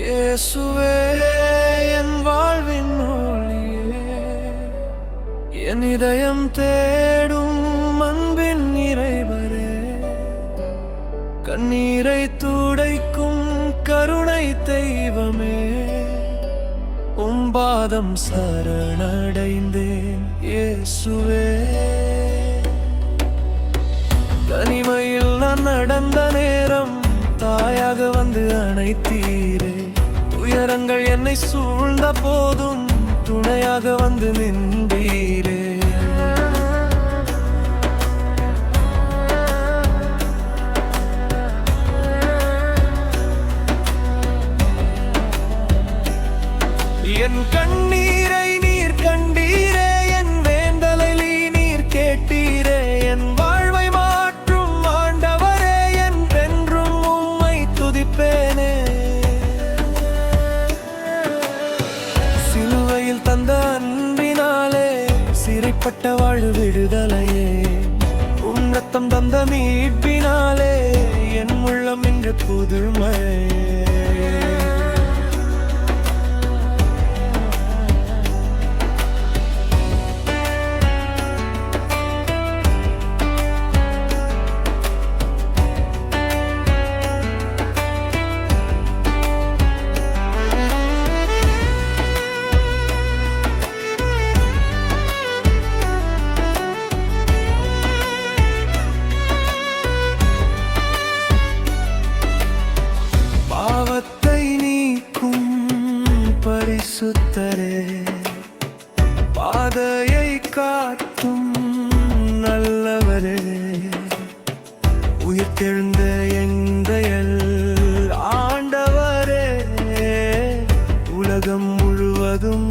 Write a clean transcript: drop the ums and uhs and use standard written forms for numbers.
இயேசுவே என் வாழ்வின் ஒளியே, என் இதயம் தேடும் அன்பின் இறைவரே, கண்ணீரை துடைக்கும் கருணை தெய்வமே, பாதம் சரணடைந்தேன் இயேசுவே. தனிமையில் நான் நடந்த நேரம் தாயாக வந்து அணைத்தீரே, உயரங்கள் என்னை சூழ்ந்த போதும் துணையாக வந்து நின்றீரே. என் கண்ணீரை நீர் கண்டீரே, என் வேண்டலை நீர் கேட்டீரே, என் வாழ்வை மாற்றும் ஆண்டவரே, என்றென்றும் உம்மை துதிப்பேனே. சிலுவையில் தந்த அன்பினாலே சிறைப்பட்ட வாழ்வு விடுதலையே, உம் ரத்தம் தந்த மீட்பினாலே என் உள்ளம் இன்று புதுமையே. பரிசுத்தரே, பாதையை காட்டும் நல்லவரே, உயிர்த்தெழுந்த எங்கள் ஆண்டவரே, உலகம் முழுவதும்